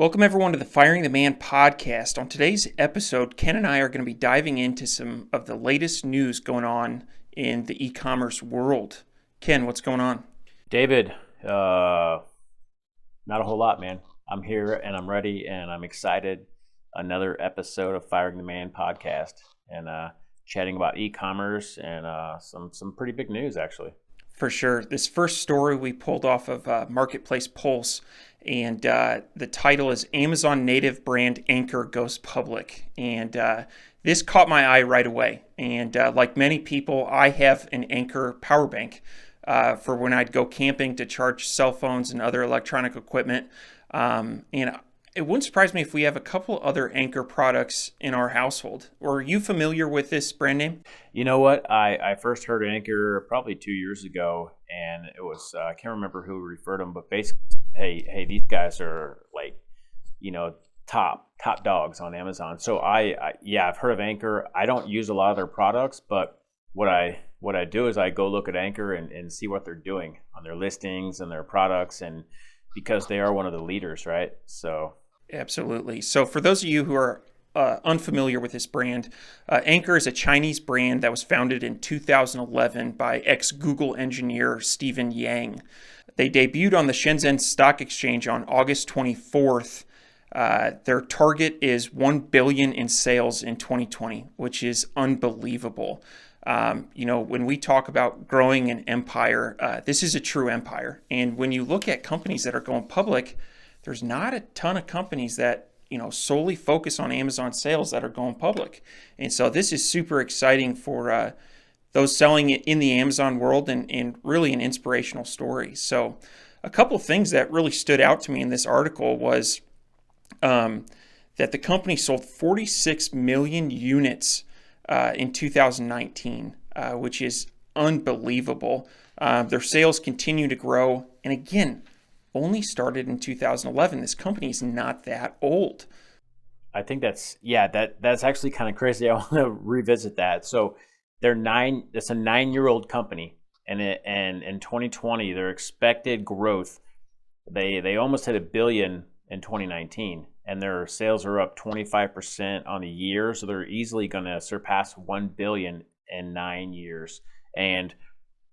Welcome, everyone, to the Firing the Man podcast. On today's episode, Ken and I are going to be diving into some of the latest news going on in the e-commerce world. Ken, what's going on? David, not a whole lot, man. I'm here and I'm ready and I'm excited. Another episode of Firing the Man podcast and chatting about e-commerce and some pretty big news, actually. For sure. This first story we pulled off of Marketplace Pulse, and the title is Amazon native brand Anker goes public. And this caught my eye right away. And like many people, I have an Anker power bank for when I'd go camping to charge cell phones and other electronic equipment. And it wouldn't surprise me if we have a couple other Anker products in our household. Are you familiar with this brand name? You know what? I first heard Anker probably 2 years ago, and it was I can't remember who referred them, but basically, hey, these guys are like, top dogs on Amazon. So I've heard of Anker. I don't use a lot of their products, but what I do is I go look at Anker and see what they're doing on their listings and their products, and because they are one of the leaders, right? So Absolutely. So for those of you who are unfamiliar with this brand, Anker is a Chinese brand that was founded in 2011 by ex-Google engineer Stephen Yang. They debuted on the Shenzhen Stock Exchange on August 24th. Their target is $1 billion in sales in 2020, which is unbelievable. When we talk about growing an empire, this is a true empire. And when you look at companies that are going public, there's not a ton of companies that, solely focus on Amazon sales that are going public. And so this is super exciting for those selling it in the Amazon world and really an inspirational story. So a couple of things that really stood out to me in this article was that the company sold 46 million units in 2019, which is unbelievable. Their sales continue to grow. And again, only started in 2011. This company is not that old. I think that's actually kind of crazy. I want to revisit that. So it's a 9-year-old company, and in 2020 their expected growth, they almost hit $1 billion in 2019, and their sales are up 25% on the year, so they're easily going to surpass $1 billion in 9 years. And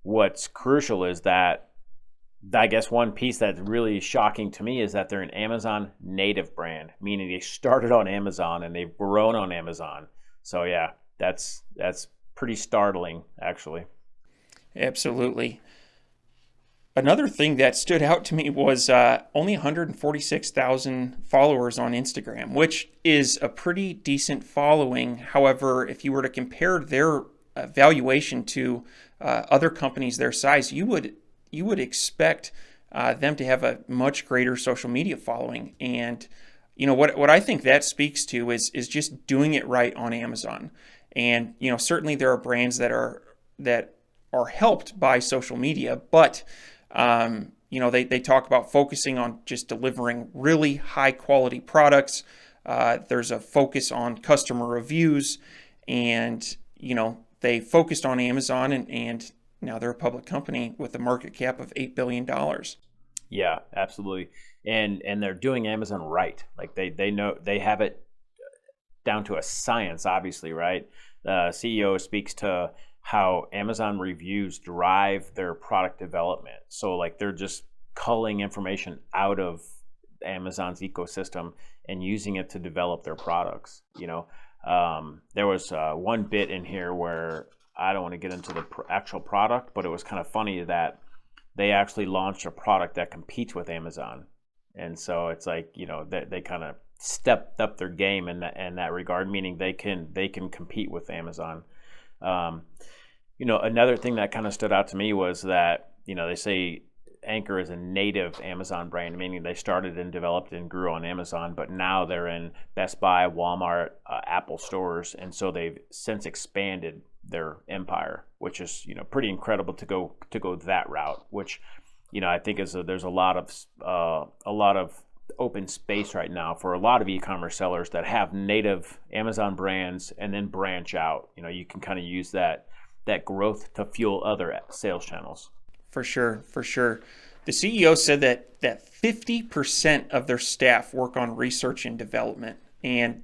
what's crucial is that, I guess, one piece that's really shocking to me is that they're an Amazon native brand, meaning they started on Amazon and they've grown on Amazon. So yeah, that's pretty startling, actually. Absolutely. Another thing that stood out to me was only 146,000 followers on Instagram, which is a pretty decent following. However, if you were to compare their valuation to other companies their size, you would expect them to have a much greater social media following. And what I think that speaks to is just doing it right on Amazon. And certainly there are brands that are helped by social media, but they talk about focusing on just delivering really high quality products. There's a focus on customer reviews, and they focused on Amazon, and now they're a public company with a market cap of $8 billion. Yeah, absolutely. And they're doing Amazon right. Like they know, they have it down to a science, obviously, right? The CEO speaks to how Amazon reviews drive their product development. So like they're just culling information out of Amazon's ecosystem and using it to develop their products. There was one bit in here where I don't want to get into the actual product, but it was kind of funny that they actually launched a product that competes with Amazon. And so it's like, they kind of stepped up their game in that regard, meaning they can compete with Amazon. Another thing that kind of stood out to me was that, they say Anker is a native Amazon brand, meaning they started and developed and grew on Amazon, but now they're in Best Buy, Walmart, Apple stores, and so they've since expanded their empire, which is pretty incredible to go that route. Which I think there's a lot of open space right now for a lot of e-commerce sellers that have native Amazon brands and then branch out. You can kind of use that growth to fuel other sales channels. For sure, for sure. The CEO said that 50% of their staff work on research and development, and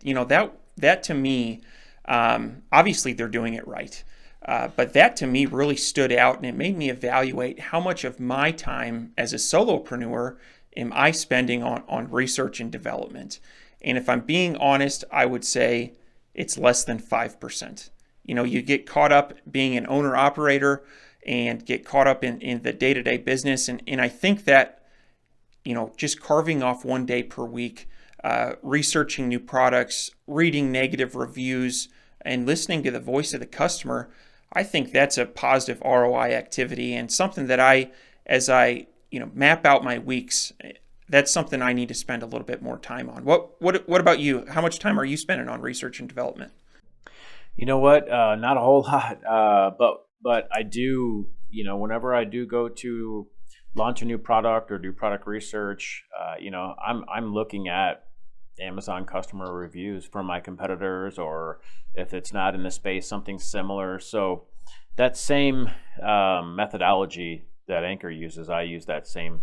that to me, obviously they're doing it right, but that to me really stood out, and it made me evaluate how much of my time as a solopreneur am I spending on research and development. And if I'm being honest, I would say it's less than 5%. You get caught up being an owner operator and get caught up in the day-to-day business. And I think that, just carving off one day per week, researching new products, reading negative reviews, and listening to the voice of the customer, I think that's a positive ROI activity and something that as I map out my weeks, that's something I need to spend a little bit more time on. What about you? How much time are you spending on research and development? You know what? Not a whole lot, but I do. Whenever I do go to launch a new product or do product research, I'm looking at Amazon customer reviews from my competitors, or if it's not in the space, something similar. So that same methodology that Anker uses, I use that same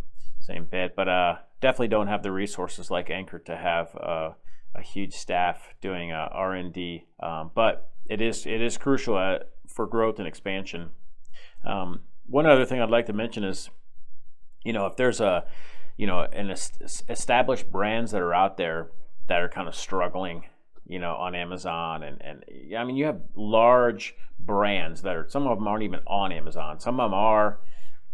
bit, but definitely don't have the resources like Anker to have a huge staff doing R&D. But it is crucial for growth and expansion. One other thing I'd like to mention is, if there's established brands that are out there that are kind of struggling, on Amazon, and I mean, you have large brands some of them aren't even on Amazon. Some of them are,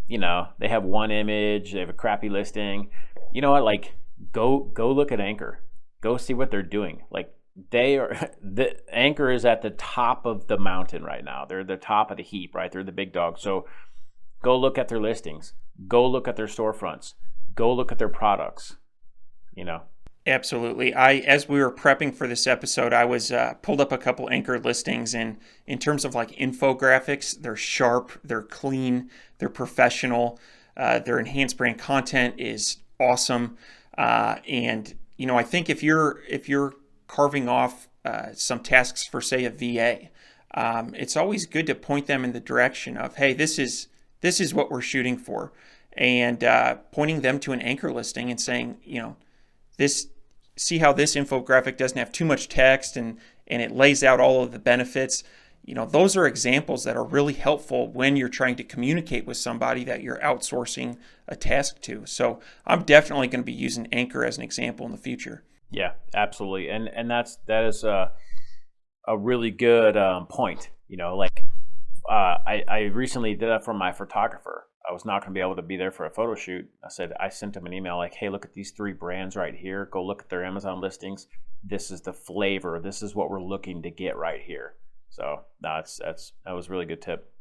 they have one image, they have a crappy listing. You know what? Like, go look at Anker. Go see what they're doing. Like, the Anker is at the top of the mountain right now. They're the top of the heap, right? They're the big dog. So go look at their listings. Go look at their storefronts. Go look at their products. Absolutely. As we were prepping for this episode, I was pulled up a couple Anker listings, and in terms of like infographics, they're sharp, they're clean, they're professional. Their enhanced brand content is awesome, and I think if you're carving off some tasks for, say, a VA, it's always good to point them in the direction of, hey, this is what we're shooting for, and pointing them to an Anker listing and saying, see how this infographic doesn't have too much text and it lays out all of the benefits. Those are examples that are really helpful when you're trying to communicate with somebody that you're outsourcing a task to. So I'm definitely going to be using Anker as an example in the future. Yeah, absolutely. And that is a really good point. I recently did that for my photographer. I was not going to be able to be there for a photo shoot. I sent him an email like, hey, look at these 3 brands right here. Go look at their Amazon listings. This is the flavor. This is what we're looking to get right here. So that was a really good tip.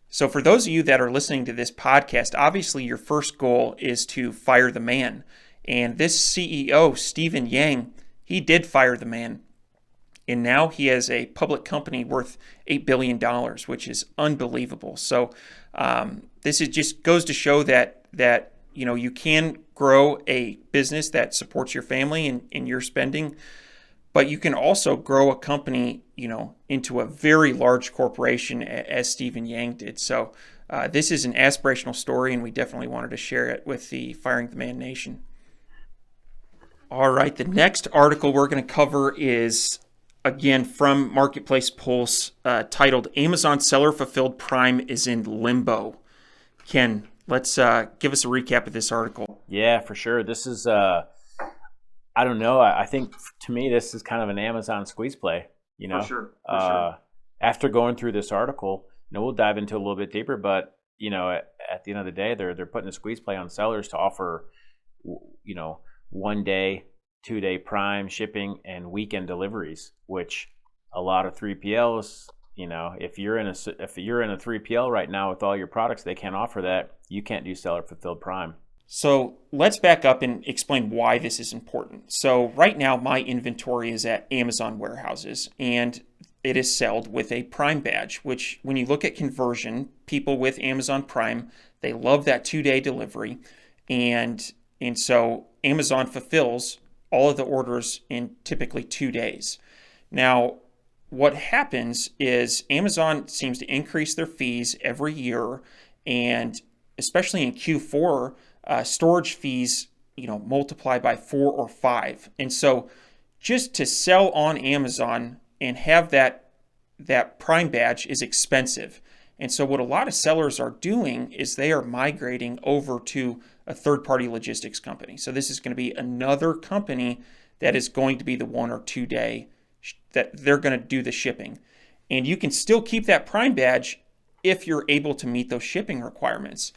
So for those of you that are listening to this podcast, obviously your first goal is to fire the man. And this CEO, Stephen Yang, he did fire the man. And now he has a public company worth $8 billion, which is unbelievable. So this just goes to show that you can grow a business that supports your family and your spending, but you can also grow a company, into a very large corporation, as Stephen Yang did. So this is an aspirational story, and we definitely wanted to share it with the Firing the Man Nation. All right, the next article we're going to cover is, again, from Marketplace Pulse, titled "Amazon Seller Fulfilled Prime is in Limbo." Ken, let's give us a recap of this article. Yeah, for sure. This is, I don't know. I think to me, this is kind of an Amazon squeeze play. For sure. For sure. After going through this article, we'll dive into a little bit deeper. But at the end of the day, they're putting a squeeze play on sellers to offer, 1 day, 2 day Prime shipping and weekend deliveries, which a lot of 3PLs, if you're in a 3PL right now with all your products, they can't offer that. You can't do seller fulfilled Prime. So let's back up and explain why this is important. So right now, my inventory is at Amazon warehouses, and it is sold with a Prime badge, which when you look at conversion, people with Amazon Prime, they love that 2-day delivery. And so Amazon fulfills all of the orders in typically 2 days. Now, what happens is Amazon seems to increase their fees every year, and especially in Q4, storage fees, multiply by 4 or 5. And so just to sell on Amazon and have that Prime badge is expensive. And so what a lot of sellers are doing is they are migrating over to a third-party logistics company. So this is going to be another company that is going to be the 1 or 2 day that they're going to do the shipping. And you can still keep that Prime badge if you're able to meet those shipping requirements.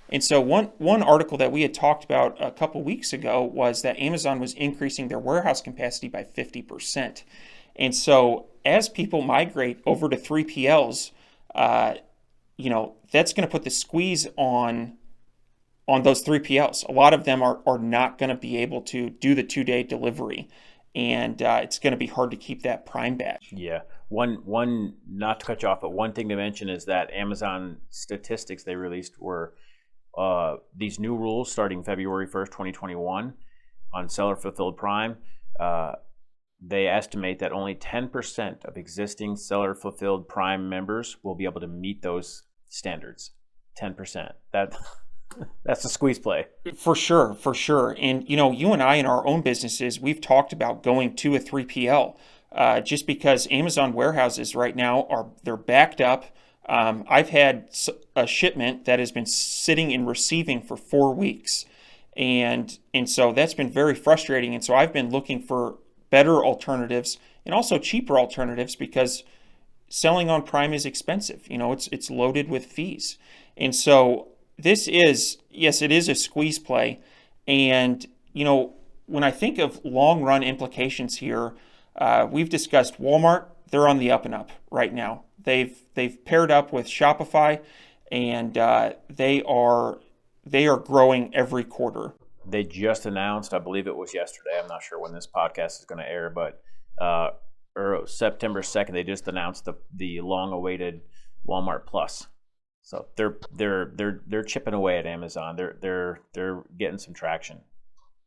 And so one article that we had talked about a couple weeks ago was that Amazon was increasing their warehouse capacity by 50%. And so as people migrate over to 3PLs, that's going to put the squeeze on those 3PLs. A lot of them are not going to be able to do the 2-day delivery, and it's going to be hard to keep that Prime badge. Yeah. One not to cut you off, but one thing to mention is that Amazon statistics they released were these new rules starting February 1st, 2021 on seller fulfilled Prime. They estimate that only 10% of existing seller fulfilled Prime members will be able to meet those standards. 10%. That's a squeeze play. For sure. And you and I in our own businesses, we've talked about going to a 3PL just because Amazon warehouses right now they're backed up. I've had a shipment that has been sitting and receiving for 4 weeks, and so that's been very frustrating. And so I've been looking for better alternatives and also cheaper alternatives because selling on Prime is expensive. It's loaded with fees, and so this is, yes, it is a squeeze play. And when I think of long run implications here, we've discussed Walmart. They're on the up and up right now. They've paired up with Shopify, and they are growing every quarter. They just announced, I believe it was yesterday, I'm not sure when this podcast is going to air, but September 2nd, they just announced the long-awaited Walmart Plus. So they're chipping away at Amazon. They're getting some traction.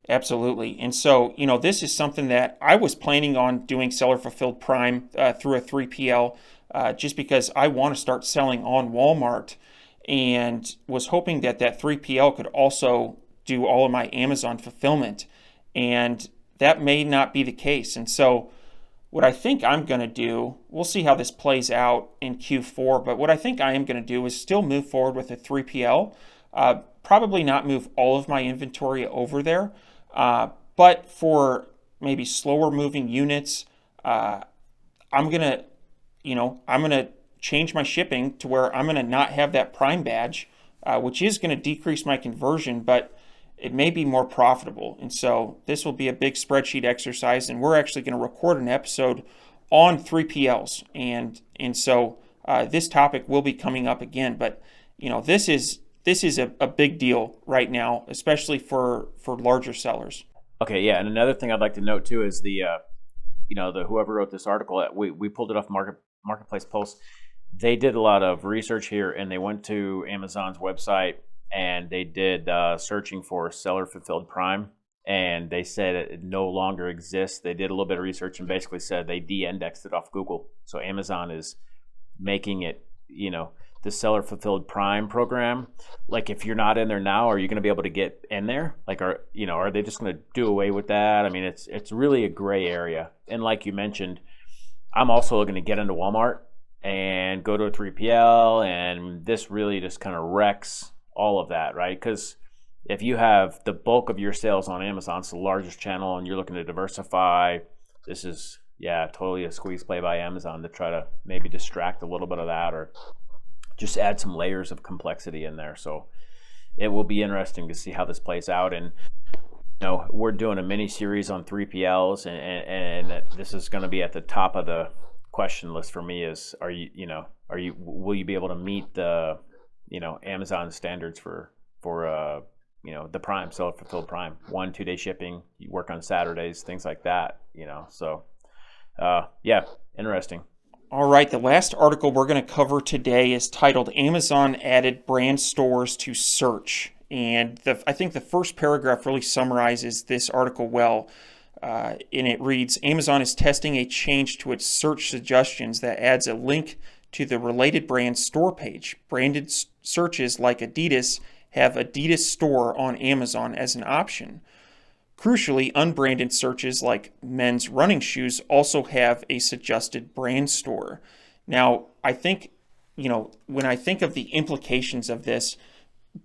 Absolutely. And so, this is something that I was planning on doing seller fulfilled Prime through a 3PL just because I want to start selling on Walmart, and was hoping that 3PL could also do all of my Amazon fulfillment. And that may not be the case. And so what I think I'm going to do, we'll see how this plays out in Q4, but what I think I am going to do is still move forward with a 3PL, probably not move all of my inventory over there, but for maybe slower moving units, I'm going to change my shipping to where I'm going to not have that Prime badge, which is going to decrease my conversion, but it may be more profitable. And so this will be a big spreadsheet exercise, and we're actually going to record an episode on 3PLs. And so this topic will be coming up again, but this is a big deal right now, especially for larger sellers. Okay, yeah, and another thing I'd like to note too is the whoever wrote this article, we pulled it off Marketplace Pulse. They did a lot of research here, and they went to Amazon's website and they did searching for seller fulfilled Prime, and they said it no longer exists. They did a little bit of research and basically said they de-indexed it off Google. So Amazon is making it, the seller fulfilled Prime program. Like, if you're not in there now, are you going to be able to get in there? Like, are they just going to do away with that? I mean, it's really a gray area. And like you mentioned, I'm also going to get into Walmart and go to a 3PL, and this really just kind of wrecks all of that, right? Because if you have the bulk of your sales on Amazon, it's the largest channel, and you're looking to diversify, this is, totally a squeeze play by Amazon to try to maybe distract a little bit of that or just add some layers of complexity in there. So it will be interesting to see how this plays out. And we're doing a mini series on 3PLs, and this is going to be at the top of the question list for me. Is will you be able to meet the Amazon standards for the Prime, seller fulfilled Prime, 1-2 day shipping, you work on Saturdays, things like that, so interesting. All right, the last article we're going to cover today is titled Amazon Added Brand Stores to Search. And I think the first paragraph really summarizes this article well. And it reads, Amazon is testing a change to its search suggestions that adds a link to the related brand store page. Branded searches like Adidas have Adidas Store on Amazon as an option. Crucially, unbranded searches like men's running shoes also have a suggested brand store. Now, I think, when I think of the implications of this,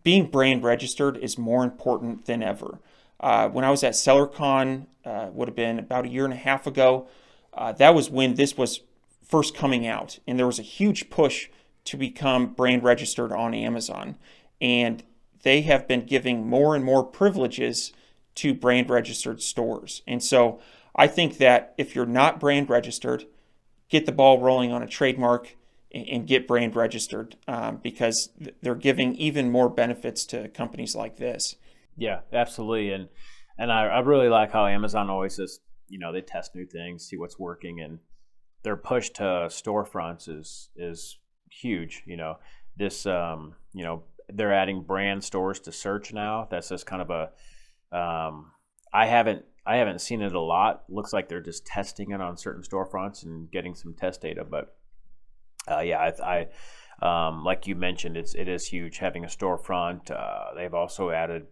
being brand registered is more important than ever. When I was at SellerCon, would have been about a year and a half ago, that was when this was first coming out, and there was a huge push to become brand registered on Amazon. And they have been giving more and more privileges to brand registered stores. And so I think that if you're not brand registered, get the ball rolling on a trademark and get brand registered, because they're giving even more benefits to companies like this. Yeah, absolutely. And I really like how Amazon always says, they test new things, see what's working, and their push to storefronts is huge. This they're adding brand stores to search now. That's just kind of a I haven't seen it a lot. Looks like they're just testing it on certain storefronts and getting some test data. But I like you mentioned, it is huge having a storefront. They've also added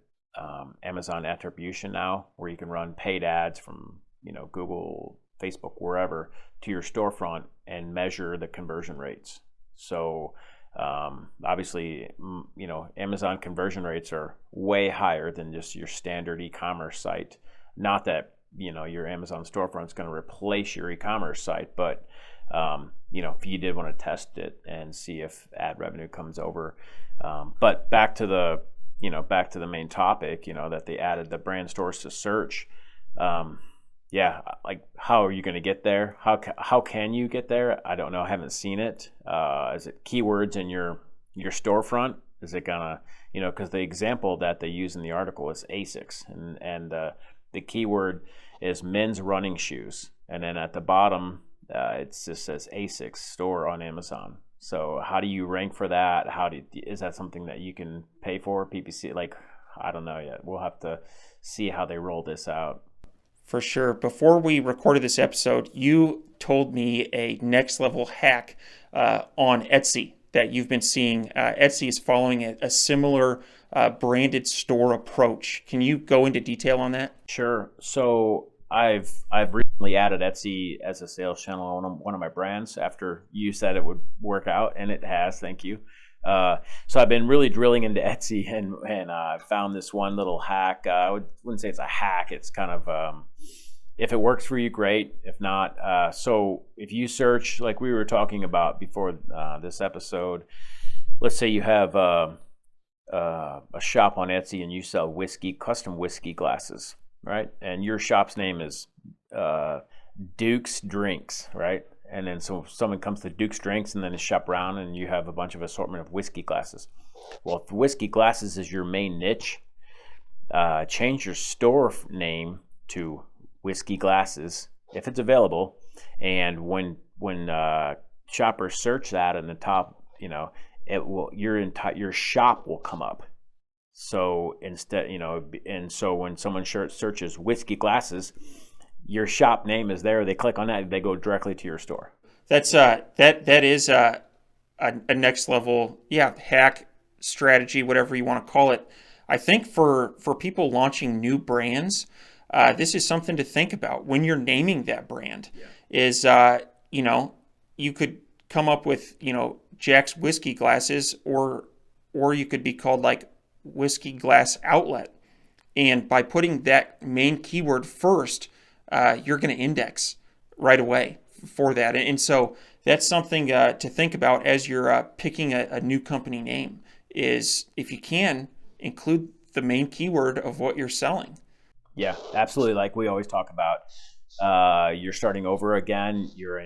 Amazon attribution now, where you can run paid ads from Google, Facebook, wherever, to your storefront and measure the conversion rates. So obviously, Amazon conversion rates are way higher than just your standard e-commerce site. Not that your Amazon storefront is going to replace your e-commerce site, but if you did want to test it and see if ad revenue comes over. But back to the main topic, that they added the brand stores to search. Like, how are you going to get there? How can you get there? I don't know. I haven't seen it. Is it keywords in your storefront? Is it gonna, because the example that they use in the article is ASICs, and the keyword is men's running shoes, and then at the bottom it just says ASICs store on Amazon. So how do you rank for that? Is that something that you can pay for, PPC? Like, I don't know yet. We'll have to see how they roll this out. For sure. Before we recorded this episode, you told me a next level hack on Etsy that you've been seeing. Etsy is following a similar branded store approach. Can you go into detail on that? Sure. So I've recently added Etsy as a sales channel on one of my brands after you said it would work out, and it has. Thank you. So I've been really drilling into Etsy, and I found this one little hack. I wouldn't say it's a hack. It's kind of, if it works for you, great. If not, so if you search, like we were talking about before this episode, let's say you have a shop on Etsy and you sell custom whiskey glasses, right? And your shop's name is Duke's Drinks, right? And then so someone comes to Duke's Drinks and then they shop around and you have a bunch of assortment of whiskey glasses. Well, if whiskey glasses is your main niche, change your store name to Whiskey Glasses if it's available. And when shoppers search that in the top, it will your shop will come up. So instead, and so when someone searches whiskey glasses, your shop name is there. They click on that, they go directly to your store. That's that is a next level, hack, strategy, whatever you want to call it. I think for people launching new brands, this is something to think about when you're naming that brand. Is you could come up with Jack's Whiskey Glasses, or you could be called like Whiskey Glass Outlet, and by putting that main keyword first, you're going to index right away for that. And so that's something to think about as you're picking a new company name, is if you can include the main keyword of what you're selling. Yeah, absolutely. Like we always talk about, you're starting over again. You're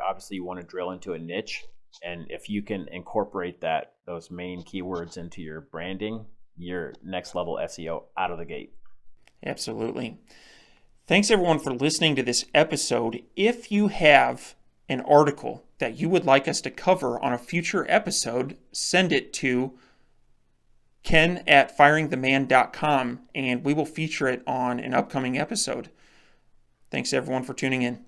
obviously you want to drill into a niche, and if you can incorporate those main keywords into your branding, your next level SEO out of the gate. Absolutely. Thanks everyone for listening to this episode. If you have an article that you would like us to cover on a future episode, send it to ken@firingtheman.com and we will feature it on an upcoming episode. Thanks everyone for tuning in.